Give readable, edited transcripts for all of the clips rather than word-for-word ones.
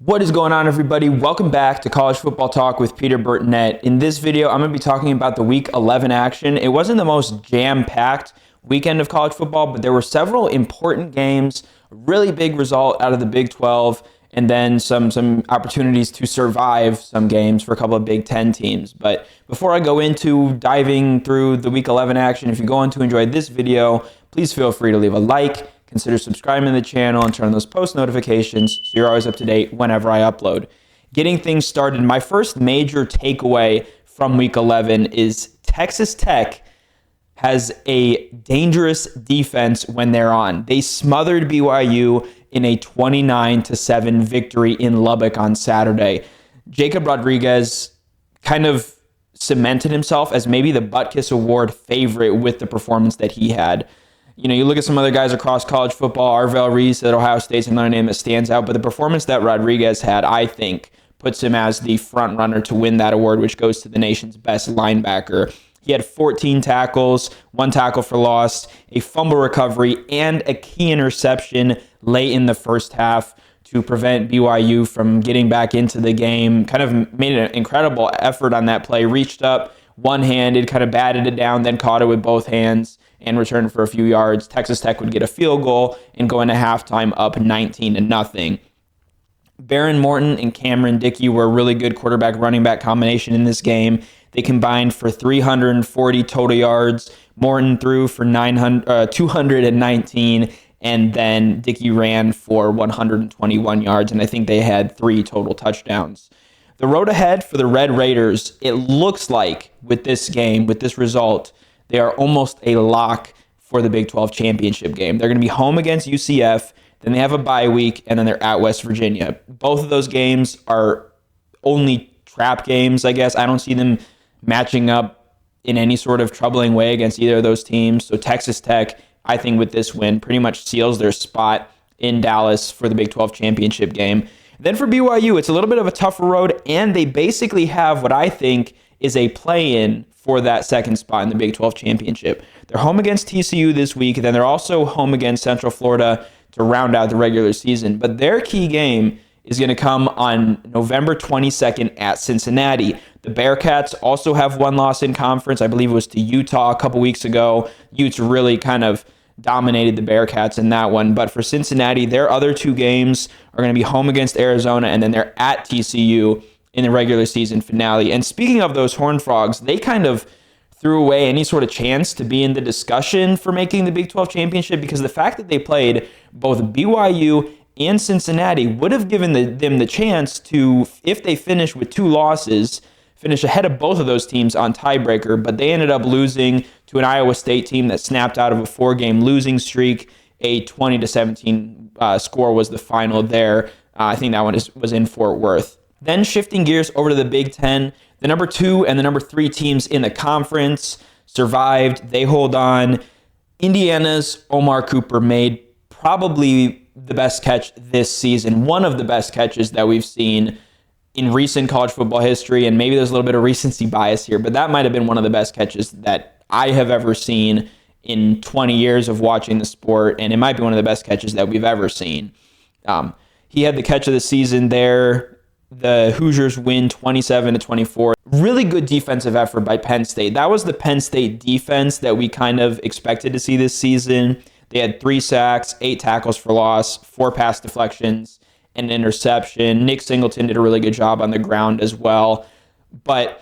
What is going on, everybody? Welcome back to College Football Talk with Peter Burtonette. In this video, I'm going to be talking about the Week 11 action. It wasn't the most jam-packed weekend of college football, but there were several important games, a really big result out of the Big 12, and then some opportunities to survive some games for a couple of Big 10 teams. But before I go into diving through the Week 11 action, if you're going to enjoy this video, please feel free to leave a like, consider subscribing to the channel, and turn on those post notifications so you're always up to date whenever I upload. Getting things started, my first major takeaway from Week 11 is Texas Tech has a dangerous defense when they're on. They smothered BYU in a 29-7 victory in Lubbock on Saturday. Jacob Rodriguez kind of cemented himself as maybe the Butkus Award favorite with the performance that he had. You know, you look at some other guys across college football, Arvell Reese at Ohio State's another name that stands out, but the performance that Rodriguez had, I think, puts him as the front runner to win that award, which goes to the nation's best linebacker. He had 14 tackles, 1 tackle for loss, a fumble recovery, and a key interception late in the first half to prevent BYU from getting back into the game. Kind of made an incredible effort on that play, reached up one-handed, kind of batted it down, then caught it with both hands and returned for a few yards. Texas Tech would get a field goal and go into halftime up 19-0. Baron Morton and Cameron Dickey were a really good quarterback-running back combination in this game. They combined for 340 total yards. Morton threw for 219, and then Dickey ran for 121 yards, and I think they had 3 total touchdowns. The road ahead for the Red Raiders, it looks like with this game, with this result, they are almost a lock for the Big 12 championship game. They're going to be home against UCF, then they have a bye week, and then they're at West Virginia. Both of those games are only trap games, I guess. I don't see them matching up in any sort of troubling way against either of those teams. So Texas Tech, I think with this win, pretty much seals their spot in Dallas for the Big 12 championship game. Then for BYU, it's a little bit of a tougher road, and they basically have what I think is a play-in for that second spot in the Big 12 championship. They're home against TCU this week, then they're also home against Central Florida to round out the regular season. But their key game is going to come on November 22nd at Cincinnati. The Bearcats also have one loss in conference. I believe it was to Utah a couple weeks ago. Utes really kind of dominated the Bearcats in that one. But for Cincinnati, their other 2 games are going to be home against Arizona, and then they're at TCU in the regular season finale. And speaking of those Horned Frogs, they kind of threw away any sort of chance to be in the discussion for making the Big 12 championship, because the fact that they played both BYU and Cincinnati would have given them the chance to, if they finish with 2 losses, finish ahead of both of those teams on tiebreaker. But they ended up losing to an Iowa State team that snapped out of a 4-game losing streak. A 20-17 score was the final there. I think that one was in Fort Worth. Then shifting gears over to the Big Ten, the number 2 and the number 3 teams in the conference survived. They hold on. Indiana's Omar Cooper made probably the best catch this season, one of the best catches that we've seen in recent college football history, and maybe there's a little bit of recency bias here, but that might have been one of the best catches that I have ever seen in 20 years of watching the sport, and it might be one of the best catches that we've ever seen. He had the catch of the season there. The Hoosiers win 27-24. Really good defensive effort by Penn State. That was the Penn State defense that we kind of expected to see this season. They had 3 sacks, 8 tackles for loss, 4 pass deflections, and an interception. Nick Singleton did a really good job on the ground as well. But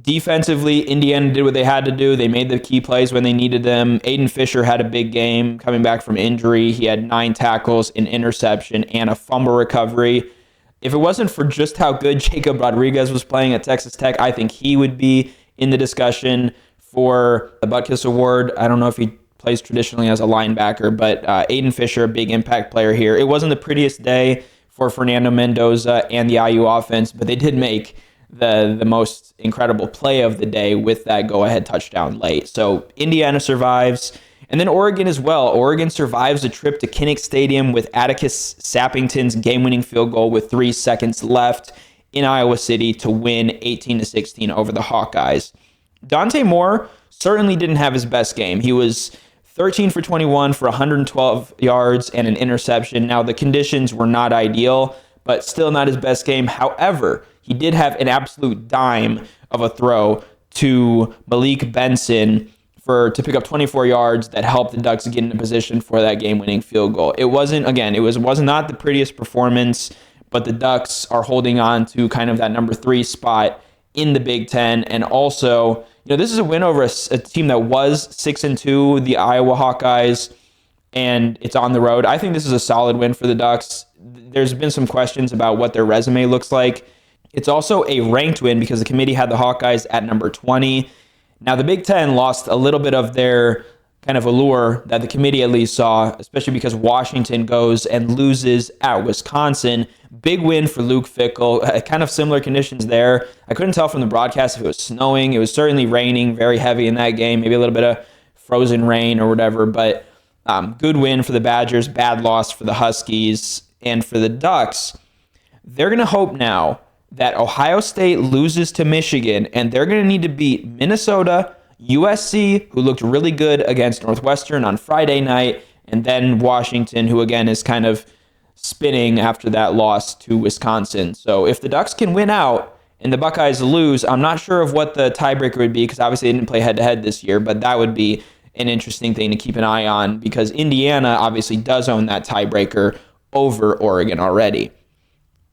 defensively, Indiana did what they had to do. They made the key plays when they needed them. Aiden Fisher had a big game coming back from injury. He had 9 tackles, an interception, and a fumble recovery. If it wasn't for just how good Jacob Rodriguez was playing at Texas Tech, I think he would be in the discussion for the Butkus Award. I don't know if he plays traditionally as a linebacker, but Aiden Fisher, a big impact player here. It wasn't the prettiest day for Fernando Mendoza and the IU offense, but they did make the most incredible play of the day with that go-ahead touchdown late. So Indiana survives. And then Oregon as well. Oregon survives a trip to Kinnick Stadium with Atticus Sappington's game-winning field goal with 3 seconds left in Iowa City to win 18-16 over the Hawkeyes. Dante Moore certainly didn't have his best game. He was 13 for 21 for 112 yards and an interception. Now, the conditions were not ideal, but still not his best game. However, he did have an absolute dime of a throw to Malik Benson to pick up 24 yards that helped the Ducks get into position for that game-winning field goal. It wasn't not the prettiest performance, but the Ducks are holding on to kind of that number 3 spot in the Big Ten. And also, this is a win over a team that was 6-2, the Iowa Hawkeyes, and it's on the road. I think this is a solid win for the Ducks. There's been some questions about what their resume looks like. It's also a ranked win because the committee had the Hawkeyes at number 20. Now, the Big Ten lost a little bit of their kind of allure that the committee at least saw, especially because Washington goes and loses at Wisconsin. Big win for Luke Fickell. Kind of similar conditions there. I couldn't tell from the broadcast if it was snowing. It was certainly raining very heavy in that game, maybe a little bit of frozen rain or whatever, but good win for the Badgers, bad loss for the Huskies. And for the Ducks, they're going to hope now that Ohio State loses to Michigan, and they're going to need to beat Minnesota, USC, who looked really good against Northwestern on Friday night, and then Washington, who again is kind of spinning after that loss to Wisconsin. So if the Ducks can win out and the Buckeyes lose, I'm not sure of what the tiebreaker would be because obviously they didn't play head-to-head this year, but that would be an interesting thing to keep an eye on because Indiana obviously does own that tiebreaker over Oregon already.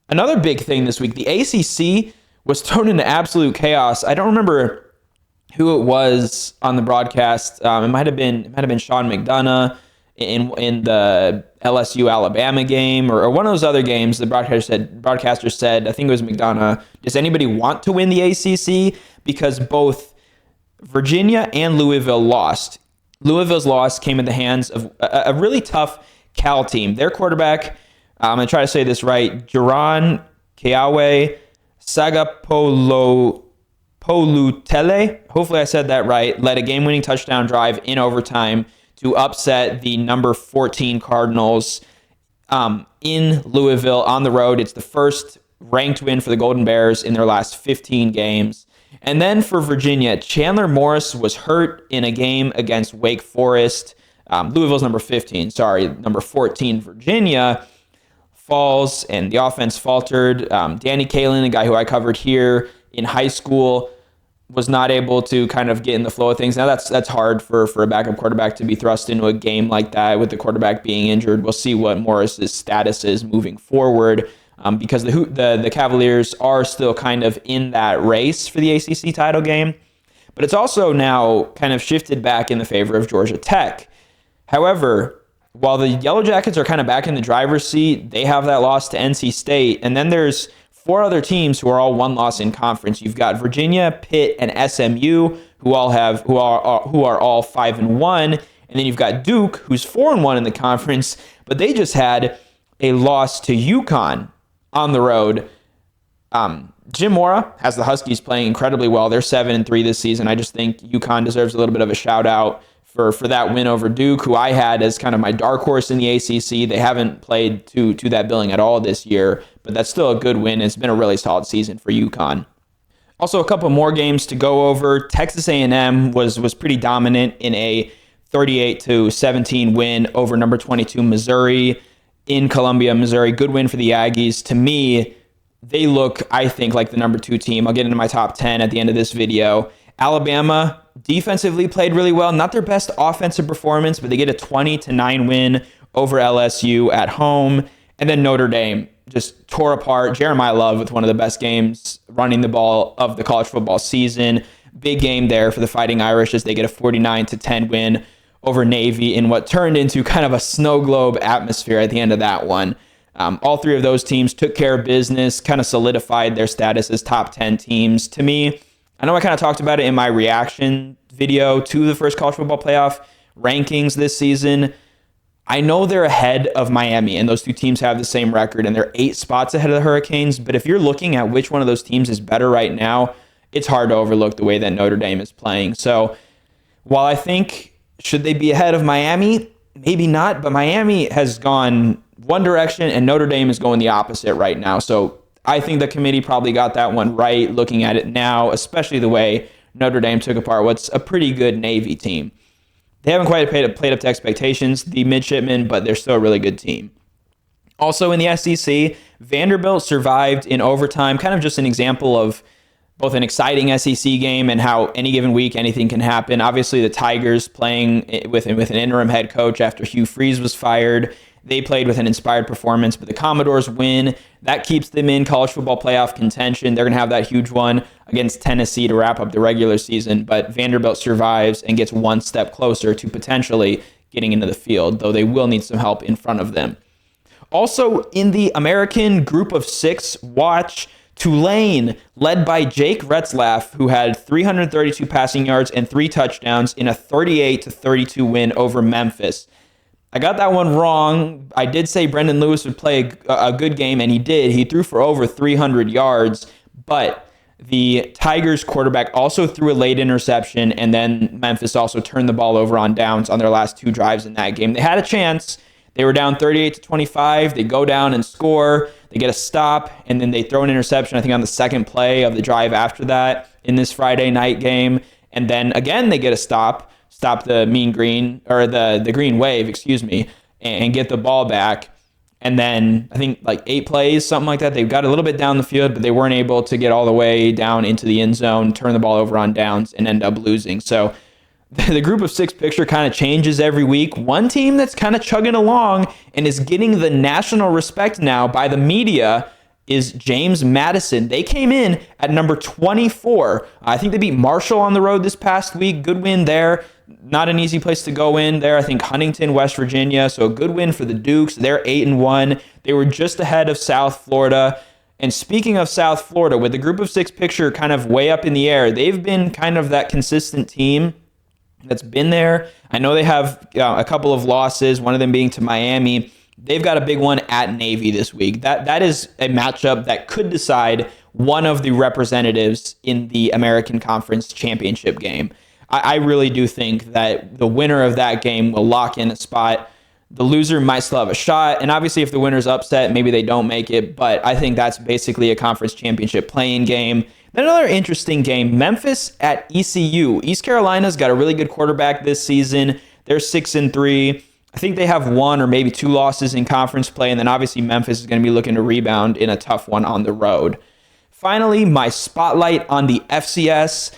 Another big thing this week, the ACC was thrown into absolute chaos. I don't remember who it was on the broadcast. It might have been Sean McDonough in the LSU Alabama game or one of those other games. The broadcaster said, I think it was McDonough, does anybody want to win the ACC? Because both Virginia and Louisville lost. Louisville's loss came at the hands of a really tough Cal team. Their quarterback, I'm going to try to say this right, Jaron Keawe Sagapolutele, hopefully I said that right, led a game-winning touchdown drive in overtime to upset the number 14 Cardinals in Louisville on the road. It's the first ranked win for the Golden Bears in their last 15 games. And then for Virginia, Chandler Morris was hurt in a game against Wake Forest. Louisville's number 14, Virginia falls, and the offense faltered. Danny Kaelin, a guy who I covered here in high school, was not able to kind of get in the flow of things. Now that's hard for a backup quarterback to be thrust into a game like that with the quarterback being injured. We'll see what Morris's status is moving forward because the Cavaliers are still kind of in that race for the ACC title game. But it's also now kind of shifted back in the favor of Georgia Tech. However, while the Yellow Jackets are kind of back in the driver's seat, they have that loss to NC State. And then there's 4 other teams who are all one loss in conference. You've got Virginia, Pitt, and SMU, who are all 5-1. And then you've got Duke, who's 4-1 in the conference, but they just had a loss to UConn on the road. Jim Mora has the Huskies playing incredibly well. They're 7-3 this season. I just think UConn deserves a little bit of a shout out for that win over Duke, who I had as kind of my dark horse in the ACC. They haven't played to that billing at all this year, but that's still a good win. It's been a really solid season for UConn. Also, a couple more games to go over. Texas A&M was pretty dominant in a 38-17 win over number 22 Missouri in Columbia, Missouri. Good win for the Aggies. To me, they look, I think, like the number 2 team. I'll get into my top 10 at the end of this video. Alabama defensively played really well. Not their best offensive performance, but they get a 20-9 win over LSU at home. And then Notre Dame just tore apart Jeremiah Love with one of the best games running the ball of the college football season. Big game there for the Fighting Irish as they get a 49-10 win over Navy in what turned into kind of a snow globe atmosphere at the end of that one. All 3 of those teams took care of business, kind of solidified their status as top 10 teams. To me, I know I kind of talked about it in my reaction video to the first college football playoff rankings this season. I know they're ahead of Miami, and those 2 teams have the same record, and they're 8 spots ahead of the Hurricanes. But if you're looking at which one of those teams is better right now, it's hard to overlook the way that Notre Dame is playing. So while I think, should they be ahead of Miami? Maybe not, but Miami has gone one direction, and Notre Dame is going the opposite right now. So I think the committee probably got that one right looking at it now, especially the way Notre Dame took apart what's a pretty good Navy team. They haven't quite played up to expectations, the midshipmen, but they're still a really good team. Also in the SEC, Vanderbilt survived in overtime, kind of just an example of both an exciting SEC game and how any given week anything can happen. Obviously, the Tigers playing with an interim head coach after Hugh Freeze was fired. They played with an inspired performance, but the Commodores win. That keeps them in college football playoff contention. They're going to have that huge one against Tennessee to wrap up the regular season, but Vanderbilt survives and gets one step closer to potentially getting into the field, though they will need some help in front of them. Also, in the American Group of Six, watch Tulane, led by Jake Retzlaff, who had 332 passing yards and 3 touchdowns in a 38-32 win over Memphis. I got that one wrong. I did say Brendan Lewis would play a good game, and he did. He threw for over 300 yards, but the Tigers quarterback also threw a late interception, and then Memphis also turned the ball over on downs on their last 2 drives in that game. They had a chance. They were down 38-25. They go down and score. They get a stop, and then they throw an interception, I think, on the second play of the drive after that in this Friday night game. And then again, they get a stop the mean green, or the green wave, and get the ball back. And then I think like 8 plays, something like that. They got a little bit down the field, but they weren't able to get all the way down into the end zone, turn the ball over on downs, and end up losing. So the Group of Six picture kind of changes every week. One team that's kind of chugging along and is getting the national respect now by the media is James Madison. They came in at number 24. I think they beat Marshall on the road this past week. Good win there. Not an easy place to go in there. I think Huntington, West Virginia. So a good win for the Dukes. They're 8-1. They were just ahead of South Florida. And speaking of South Florida, with the Group of Six picture kind of way up in the air, they've been kind of that consistent team that's been there. I know they have a couple of losses, one of them being to Miami. They've got a big one at Navy this week. That is a matchup that could decide one of the representatives in the American Conference Championship game. I really do think that the winner of that game will lock in a spot. The loser might still have a shot, and obviously if the winner's upset, maybe they don't make it, but I think that's basically a conference championship playing game. Then another interesting game, Memphis at ECU. East Carolina's got a really good quarterback this season. They're 6-3. I think they have 1 or maybe 2 losses in conference play, and then obviously Memphis is going to be looking to rebound in a tough one on the road. Finally, my spotlight on the FCS.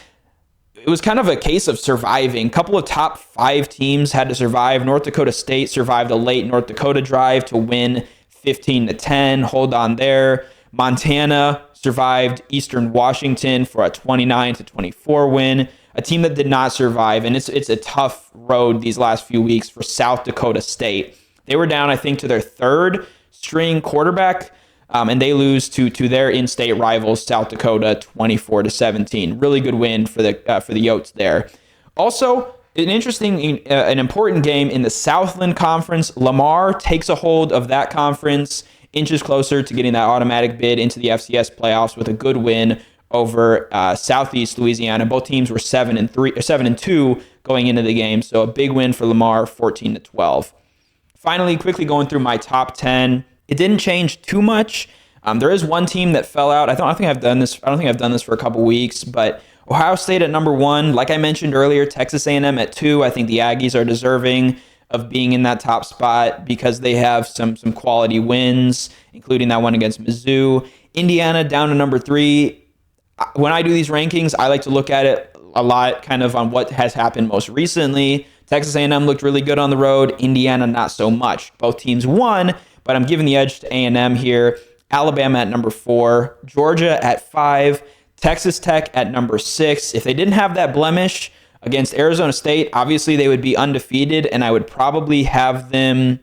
It was kind of a case of surviving. A couple of top 5 teams had to survive. North Dakota State survived a late North Dakota drive to win 15-10. Hold on there. Montana survived Eastern Washington for a 29-24 win. A team that did not survive, and it's a tough road these last few weeks for South Dakota State. They were down, I think, to their 3rd string quarterback, and they lose to their in-state rivals, South Dakota, 24-17. Really good win for the Yotes there. Also, an important game in the Southland Conference. Lamar takes a hold of that conference, inches closer to getting that automatic bid into the FCS playoffs with a good win over Southeast Louisiana. Both teams were 7-2 going into the game, so a big win for Lamar, 14-12. Finally, quickly going through my top 10. It didn't change too much. There is one team that fell out. I don't think I've done this for a couple weeks, but Ohio State at number 1. Like I mentioned earlier, Texas A&M at 2. I think the Aggies are deserving of being in that top spot because they have some quality wins, including that one against Mizzou. Indiana down to number 3. When I do these rankings, I like to look at it a lot kind of on what has happened most recently. Texas A&M looked really good on the road. Indiana, not so much. Both teams won, but I'm giving the edge to A&M here. Alabama at number 4. Georgia at 5. Texas Tech at number 6. If they didn't have that blemish against Arizona State, obviously they would be undefeated, and I would probably have them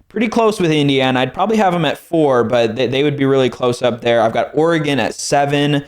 pretty close with Indiana. I'd probably have them at 4, but they would be really close up there. I've got Oregon at 7.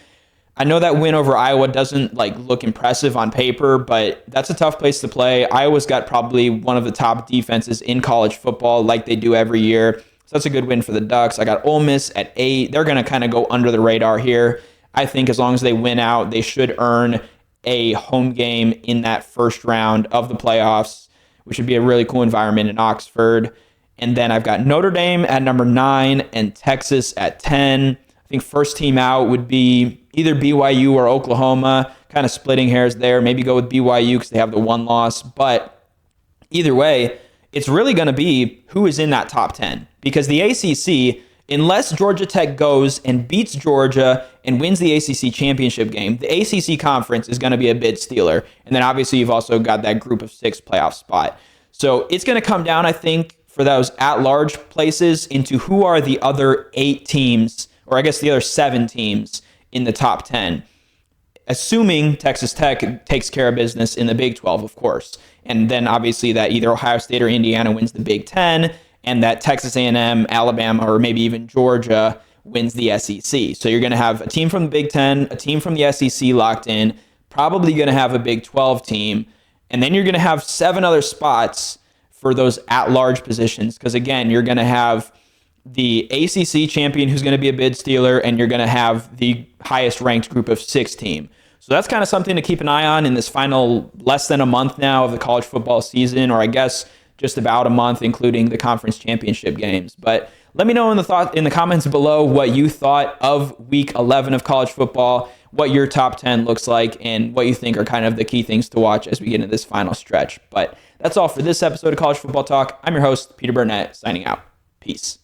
I know that win over Iowa doesn't look impressive on paper, but that's a tough place to play. Iowa's got probably one of the top defenses in college football like they do every year. So that's a good win for the Ducks. I got Ole Miss at 8. They're going to kind of go under the radar here. I think as long as they win out, they should earn a home game in that first round of the playoffs, which would be a really cool environment in Oxford. And then I've got Notre Dame at number 9 and Texas at 10. I think first team out would be either BYU or Oklahoma, kind of splitting hairs there. Maybe go with BYU because they have the 1 loss. But either way, it's really going to be who is in that top 10. because the ACC, unless Georgia Tech goes and beats Georgia and wins the ACC championship game, the ACC conference is going to be a bid stealer. And then obviously you've also got that group of 6 playoff spot. So it's going to come down, I think, for those at-large places into who are the other 8 teams, or I guess the other 7 teams in the top 10. Assuming Texas Tech takes care of business in the Big 12, of course. And then obviously that either Ohio State or Indiana wins the Big 10, and that Texas A&M, Alabama, or maybe even Georgia wins the SEC. So you're going to have a team from the Big 10, a team from the SEC locked in, probably going to have a Big 12 team, and then you're going to have 7 other spots for those at-large positions. Because again, you're going to have the ACC champion who's going to be a bid stealer, and you're going to have the highest ranked group of 6 team. So that's kind of something to keep an eye on in this final less than a month now of the college football season, or I guess just about a month, including the conference championship games. But let me know in the comments below what you thought of week 11 of college football, what your top 10 looks like, and what you think are kind of the key things to watch as we get into this final stretch. But that's all for this episode of College Football Talk. I'm your host, Peter Burnett, signing out. Peace.